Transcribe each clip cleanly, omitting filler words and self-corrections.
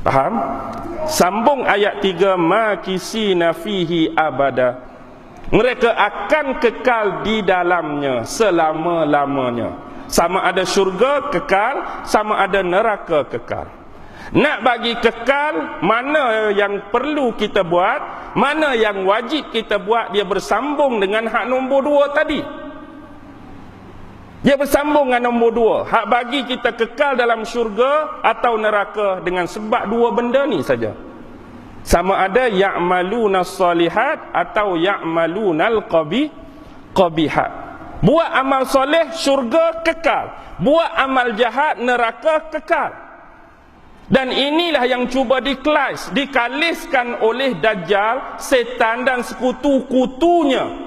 Faham? Sambung ayat 3, makisina fihi abada. Mereka akan kekal di dalamnya selama-lamanya. Sama ada syurga kekal, sama ada neraka kekal. Nak bagi kekal, mana yang perlu kita buat, mana yang wajib kita buat, dia bersambung dengan hak nombor 2 tadi. Dia bersambung dengan nombor 2. Hak bagi kita kekal dalam syurga atau neraka dengan sebab 2 benda ni saja. Sama ada ya'maluna salihat atau ya'malunal qabihat. Buat amal soleh, syurga kekal. Buat amal jahat, neraka kekal. Dan inilah yang cuba dikaliskan oleh Dajjal, setan dan sekutu-kutunya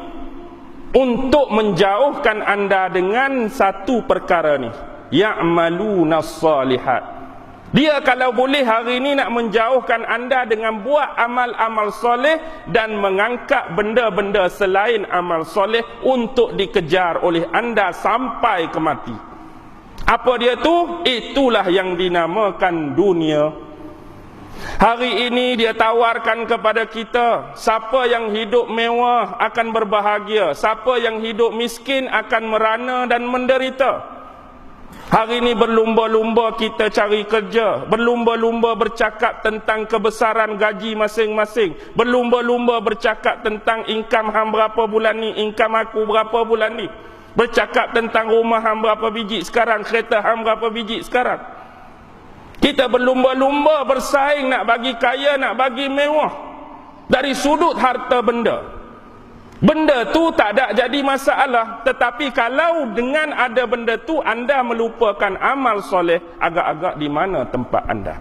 untuk menjauhkan anda dengan satu perkara ni, ya'maluna salihat. Dia kalau boleh hari ini nak menjauhkan anda dengan buat amal-amal soleh dan mengangkat benda-benda selain amal soleh untuk dikejar oleh anda sampai ke mati. Apa dia tu? Itulah yang dinamakan dunia. Hari ini dia tawarkan kepada kita, siapa yang hidup mewah akan berbahagia, siapa yang hidup miskin akan merana dan menderita. Hari ini berlumba-lumba kita cari kerja, berlumba-lumba bercakap tentang kebesaran gaji masing-masing, berlumba-lumba bercakap tentang income hang berapa bulan ni, income aku berapa bulan ni, bercakap tentang rumah hang berapa biji sekarang, kereta hang berapa biji sekarang. Kita berlumba-lumba bersaing nak bagi kaya, nak bagi mewah dari sudut harta benda. Benda tu tak ada jadi masalah, tetapi kalau dengan ada benda tu anda melupakan amal soleh, agak-agak di mana tempat anda?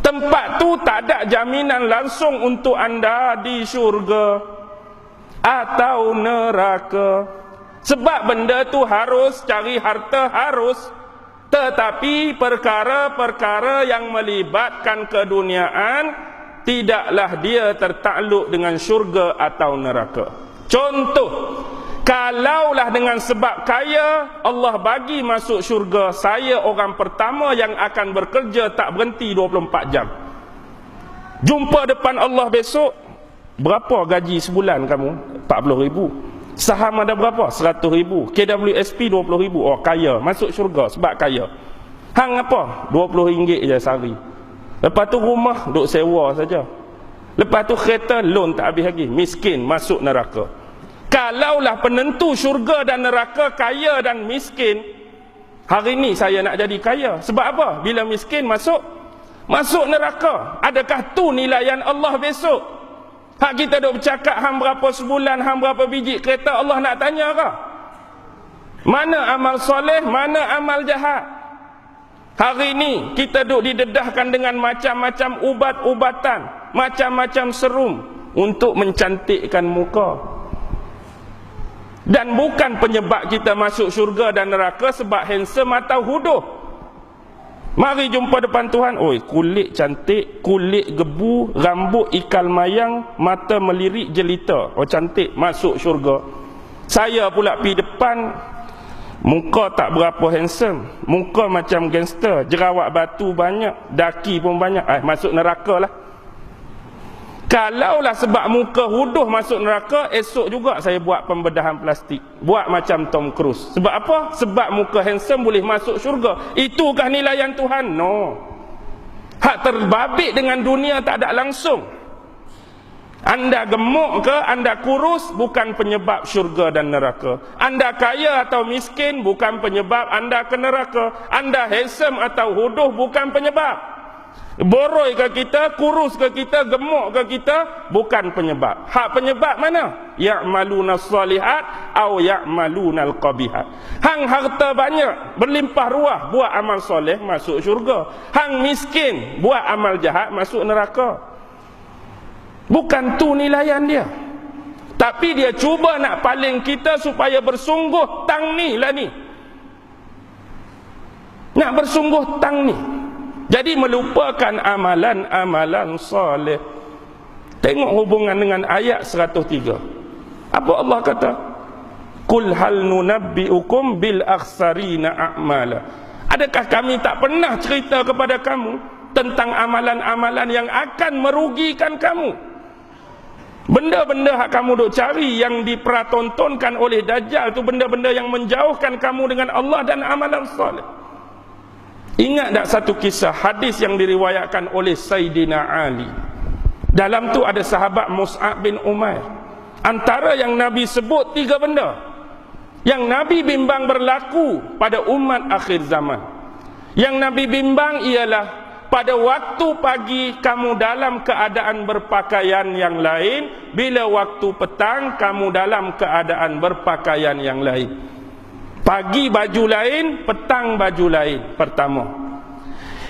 Tempat tu tak ada jaminan langsung untuk anda di syurga atau neraka. Sebab benda tu harus cari harta, harus. Tetapi perkara-perkara yang melibatkan keduniaan, tidaklah dia tertakluk dengan syurga atau neraka. Contoh, kalaulah dengan sebab kaya Allah bagi masuk syurga, saya orang pertama yang akan bekerja tak berhenti 24 jam. Jumpa depan Allah besok, berapa gaji sebulan kamu? 40,000. Saham ada berapa? 100,000. KWSP 20,000. Oh, kaya, masuk syurga sebab kaya. Hang apa? RM20 je sehari. Lepas tu rumah duk sewa saja. Lepas tu kereta loan tak habis lagi. Miskin, masuk neraka. Kalaulah penentu syurga dan neraka kaya dan miskin, hari ni saya nak jadi kaya. Sebab apa? Bila miskin masuk neraka. Adakah tu nilaian Allah besok? Hak kita duk bercakap hang berapa sebulan, hang berapa biji kereta, Allah nak tanya ke? Mana amal soleh, mana amal jahat? Hari ni kita duk didedahkan dengan macam-macam ubat-ubatan, macam-macam serum untuk mencantikkan muka. Dan bukan penyebab kita masuk syurga dan neraka sebab handsome atau huduh. Mari jumpa depan Tuhan, oi, kulit cantik, kulit gebu, rambut ikal mayang, mata melirik jelita. Oh, cantik, masuk syurga. Saya pula pergi depan, muka tak berapa handsome, muka macam gangster, jerawat batu banyak, daki pun banyak, masuk neraka lah. Kalaulah sebab muka huduh masuk neraka, esok juga saya buat pembedahan plastik, buat macam Tom Cruise. Sebab apa? Sebab muka handsome boleh masuk syurga. Itukah nilaian Tuhan? No. Hak terbabit dengan dunia tak ada langsung. Anda gemuk ke, anda kurus, bukan penyebab syurga dan neraka. Anda kaya atau miskin, bukan penyebab anda ke neraka. Anda handsome atau huduh, bukan penyebab. Boroi ke kita, kurus ke kita, gemuk ke kita, bukan penyebab. Hak penyebab mana? Ya'maluna salihat au ya'malunal qabihat. Hang harta banyak, berlimpah ruah, buat amal soleh, masuk syurga. Hang miskin, buat amal jahat, masuk neraka. Bukan tu nilaian dia. Tapi dia cuba nak paling kita supaya bersungguh tang ni lah ni. Nak bersungguh tang ni. Jadi melupakan amalan-amalan soleh. Tengok hubungan dengan ayat 103. Apa Allah kata? Qul hal nunabbi'ukum bil akhsarina a'mala. Adakah kami tak pernah cerita kepada kamu tentang amalan-amalan yang akan merugikan kamu. Benda-benda yang kamu duk cari yang dipertontonkan oleh Dajjal tu benda-benda yang menjauhkan kamu dengan Allah dan amalan soleh. Ingat tak satu kisah hadis yang diriwayatkan oleh Sayyidina Ali. Dalam tu ada sahabat Mus'ab bin Umair. Antara yang Nabi sebut 3 benda yang Nabi bimbang berlaku pada umat akhir zaman. Yang Nabi bimbang ialah pada waktu pagi kamu dalam keadaan berpakaian yang lain, bila waktu petang kamu dalam keadaan berpakaian yang lain. Pagi baju lain, petang baju lain. Pertama.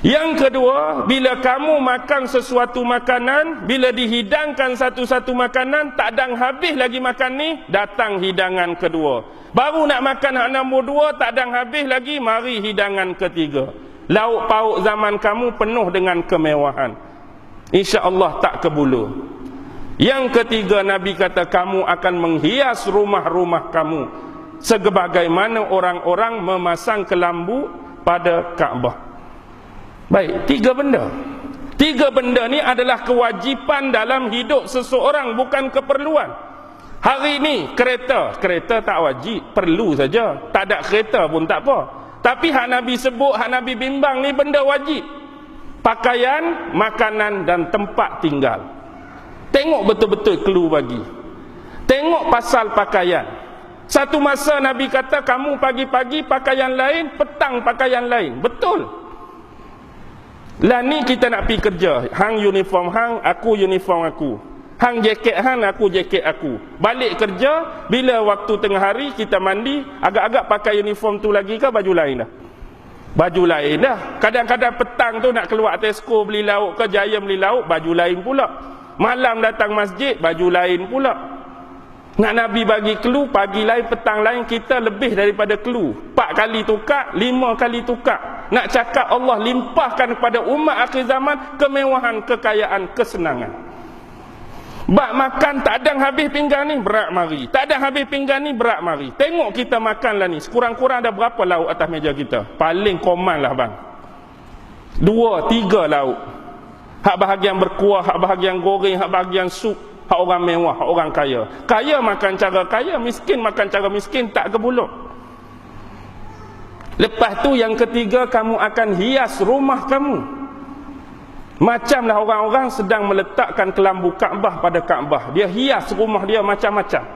Yang kedua, bila kamu makan sesuatu makanan, bila dihidangkan satu-satu makanan, tak dang habis lagi makan ni, datang hidangan kedua. Baru nak makan hak nombor 2, tak dang habis lagi, mari hidangan ketiga. Lauk pauk zaman kamu penuh dengan kemewahan. InsyaAllah tak kebulu. Yang ketiga, Nabi kata kamu akan menghias rumah-rumah kamu sebagaimana orang-orang memasang kelambu pada Kaabah. Baik, 3 benda. 3 benda ni adalah kewajipan dalam hidup seseorang, bukan keperluan. Hari ni kereta tak wajib, perlu saja. Tak ada kereta pun tak apa. Tapi hak Nabi sebut, hak Nabi bimbang ni benda wajib. Pakaian, makanan dan tempat tinggal. Tengok betul-betul clue bagi. Tengok pasal pakaian. Satu masa Nabi kata kamu pagi-pagi pakaian lain, petang pakaian lain. Betul. Lah ni kita nak pergi kerja. Hang uniform hang, aku uniform aku. Hang jaket hang, aku jaket aku. Balik kerja, bila waktu tengah hari kita mandi, agak-agak pakai uniform tu lagi ke baju lain dah? Baju lain dah. Kadang-kadang petang tu nak keluar Tesco beli lauk ke Giant beli lauk, baju lain pula. Malam datang masjid, baju lain pula. Nak Nabi bagi clue, pagi lain, petang lain, kita lebih daripada clue. 4 kali tukar, 5 kali tukar. Nak cakap Allah limpahkan kepada umat akhir zaman kemewahan, kekayaan, kesenangan. Bak makan tak ada habis pinggan ni, berat mari. Tak ada habis pinggan ni, berat mari. Tengok kita makan lah ni, sekurang-kurang ada berapa lauk atas meja kita? Paling common lah bang, 2, 3 lauk. Hak bahagian berkuah, hak bahagian goreng, hak bahagian sup. Hak orang mewah, hak orang kaya. Kaya makan cara kaya, miskin makan cara miskin, tak kebuluk. Lepas tu yang ketiga, kamu akan hias rumah kamu. Macamlah orang-orang sedang meletakkan kelambu Kaabah pada Kaabah. Dia hias rumah dia macam-macam.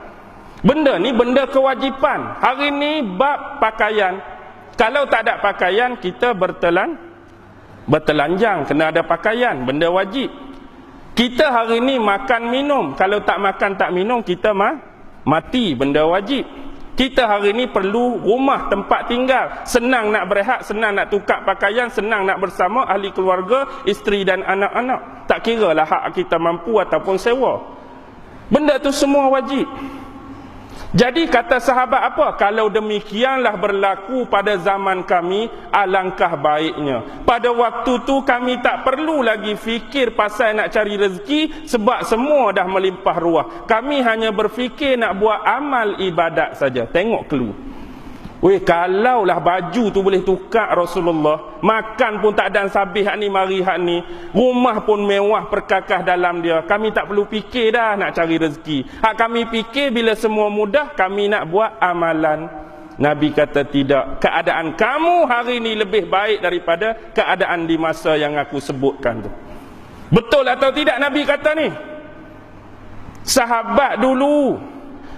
Benda ni benda kewajipan. Hari ni bab pakaian. Kalau tak ada pakaian, kita bertelanjang. Kena ada pakaian, benda wajib. Kita hari ni makan minum. Kalau tak makan tak minum, kita mati, benda wajib. Kita hari ni perlu rumah, tempat tinggal. Senang nak berehat, senang nak tukar pakaian, senang nak bersama ahli keluarga, isteri dan anak-anak. Tak kira lah hak kita mampu ataupun sewa. Benda tu semua wajib. Jadi kata sahabat apa? Kalau demikianlah berlaku pada zaman kami, alangkah baiknya. Pada waktu tu kami tak perlu lagi fikir pasal nak cari rezeki, sebab semua dah melimpah ruah. Kami hanya berfikir nak buat amal ibadat saja. Tengok clue. Weh, kalaulah baju tu boleh tukar Rasulullah, makan pun tak ada sabih hak ni mari hak ni, rumah pun mewah perkakah dalam dia, kami tak perlu fikir dah nak cari rezeki. Hak kami fikir bila semua mudah, kami nak buat amalan. Nabi kata tidak. Keadaan kamu hari ni lebih baik daripada keadaan di masa yang aku sebutkan tu. Betul atau tidak Nabi kata ni? Sahabat dulu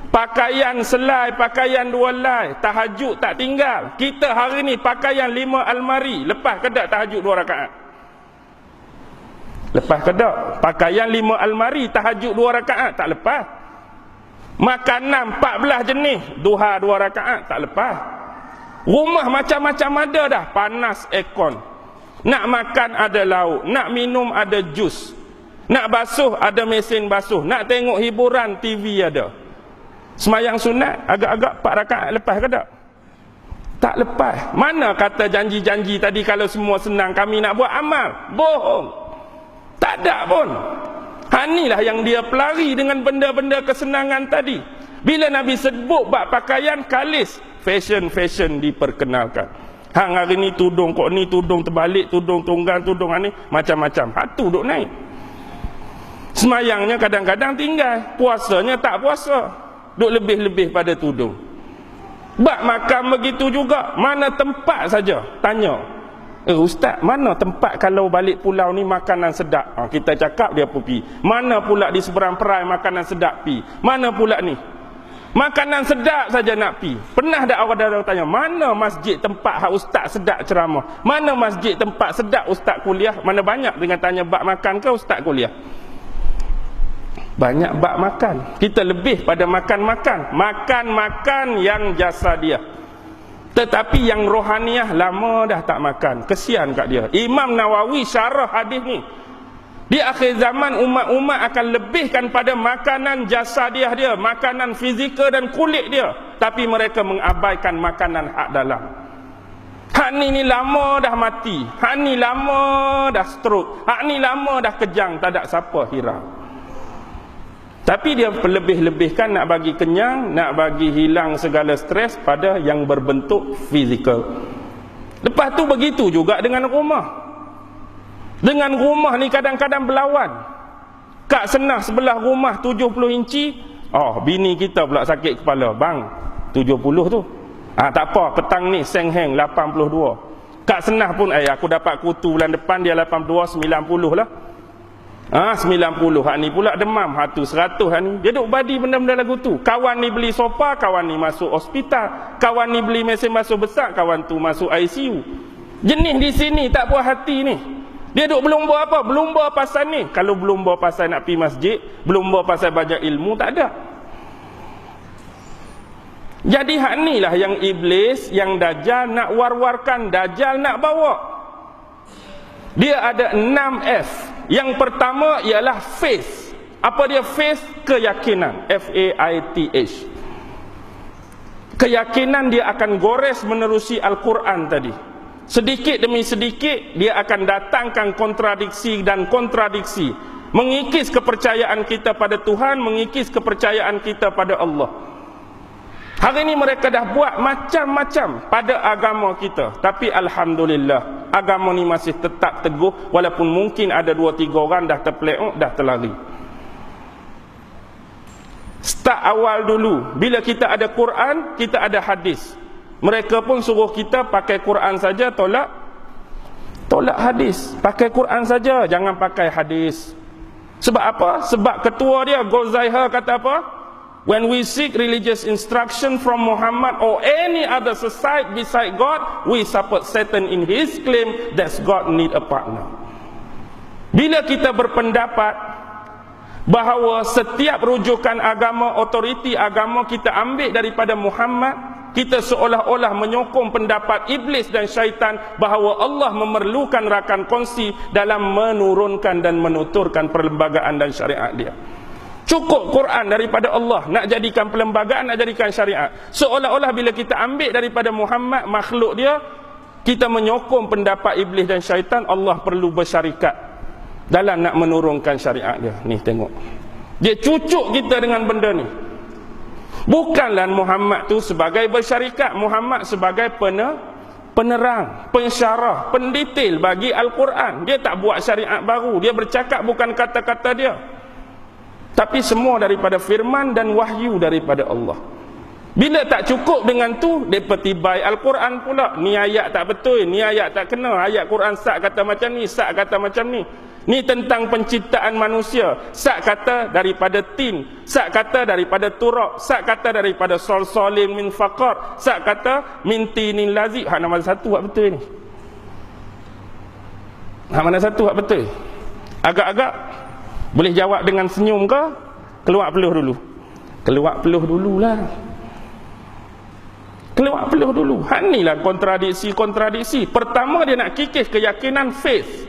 pakaian selai, pakaian 2 lai, tahajud tak tinggal. Kita hari ni pakaian 5 almari, lepas ke tak tahajud 2 rakaat? Lepas ke tak? Pakaian 5 almari, tahajud 2 rakaat, tak lepas. Makanan 14 jenis, duha 2 rakaat, tak lepas. Rumah macam-macam ada dah, panas aircon. Nak makan ada lauk, nak minum ada jus, nak basuh ada mesin basuh, nak tengok hiburan TV ada. Semayang sunat agak-agak 4 rakaat lepas ke tak? Tak lepas. Mana kata janji-janji tadi kalau semua senang kami nak buat amal? Bohong. Tak ada pun. Inilah yang dia pelari dengan benda-benda kesenangan tadi. Bila Nabi sebut bab pakaian, kalis fashion diperkenalkan. Hang hari ni tudung kok ni, tudung terbalik, tudung tunggang, tudung ni, macam-macam. Hak tu duk naik. Semayangnya kadang-kadang tinggal, puasanya tak puasa, duk lebih-lebih pada tudung. Bak makan begitu juga, mana tempat saja tanya, ustaz, mana tempat kalau balik pulau ni makanan sedap? Kita cakap dia pergi. Mana pula di seberang perai makanan sedap pi? Mana pula ni? Makanan sedap saja nak pi. Pernah dah awak dah tanya, mana masjid tempat hak ustaz sedap ceramah? Mana masjid tempat sedap ustaz kuliah? Mana banyak dengan tanya bak makan ke ustaz kuliah? Banyak bak makan. Kita lebih pada makan-makan. Makan-makan yang jasadiah. Tetapi yang rohaniah lama dah tak makan. Kesian kat dia. Imam Nawawi syarah hadis ni. Di akhir zaman umat-umat akan lebihkan pada makanan jasadiah dia, makanan fizikal dan kulit dia. Tapi mereka mengabaikan makanan hak dalam. Hak ni lama dah mati. Hak ni lama dah stroke. Hak ni lama dah kejang. Tak ada siapa hirau. Tapi dia lebih-lebihkan nak bagi kenyang, nak bagi hilang segala stres pada yang berbentuk fizikal. Lepas tu begitu juga dengan rumah. Dengan rumah ni kadang-kadang berlawan. Kak senah sebelah rumah 70 inci, bini kita pula sakit kepala. Bang, 70 tu. Tak apa, petang ni seng heng 82. Kak senah pun, aku dapat kutu bulan depan, dia 82, 90 lah. 90. Hak ni pula demam. Hak tu 100 hak ni. Dia duk badi benda-benda lagu tu. Kawan ni beli sofa, kawan ni masuk hospital. Kawan ni beli mesin basuh besar, kawan tu masuk ICU. Jenis di sini tak puas hati ni. Dia duk berlumba apa? Berlumba pasal ni. Kalau berlumba pasal nak pergi masjid, berlumba pasal belajar ilmu, tak ada. Jadi hak ni lah yang iblis, yang Dajjal nak war-warkan, Dajjal nak bawa. Dia ada 6 F. Yang pertama ialah faith. Apa dia faith? Keyakinan. F-A-I-T-H. Keyakinan dia akan gores menerusi Al-Quran tadi. Sedikit demi sedikit dia akan datangkan kontradiksi dan kontradiksi. Mengikis kepercayaan kita pada Tuhan, mengikis kepercayaan kita pada Allah. Hari ini mereka dah buat macam-macam pada agama kita. Tapi Alhamdulillah, agama ni masih tetap teguh. Walaupun mungkin ada 2-3 orang dah terpeleok, dah terlari. Start awal dulu. Bila kita ada Quran, kita ada hadis. Mereka pun suruh kita pakai Quran saja, tolak hadis. Pakai Quran saja, jangan pakai hadis. Sebab apa? Sebab ketua dia, Ghazaiha, kata apa? When we seek religious instruction from Muhammad or any other society beside God, we support Satan in his claim that God need a partner. Bila kita berpendapat bahawa setiap rujukan agama, otoriti agama kita ambil daripada Muhammad, kita seolah-olah menyokong pendapat iblis dan syaitan bahawa Allah memerlukan rakan kongsi dalam menurunkan dan menuturkan perlembagaan dan syariat dia. Cukup Quran daripada Allah, nak jadikan perlembagaan, nak jadikan syariat. Seolah-olah bila kita ambil daripada Muhammad, makhluk dia, kita menyokong pendapat iblis dan syaitan, Allah perlu bersyarikat dalam nak menurunkan syariat dia. Ni tengok, dia cucuk kita dengan benda ni. Bukanlah Muhammad tu sebagai bersyarikat, Muhammad sebagai penerang, pensyarah, pendetail bagi Al-Quran. Dia tak buat syariat baru, dia bercakap bukan kata-kata dia, tapi semua daripada firman dan wahyu daripada Allah. Bila tak cukup dengan tu, mereka tibai Al-Quran pula. Ni ayat tak betul, ni ayat tak kena. Ayat Quran sak kata macam ni, sak kata macam ni. Ni tentang penciptaan manusia. Sak kata daripada tin, sak kata daripada turab, sak kata daripada solsolin min faqar, sak kata min tinin lazib. Hak nombor satu hak betul ni. Hak mana satu hak betul? Agak-agak boleh jawab dengan senyum ke? Keluar peluh dulu. Keluar peluh dululah. Keluar peluh dulu. Hak ni lah kontradiksi-kontradiksi. Pertama dia nak kikis keyakinan faith.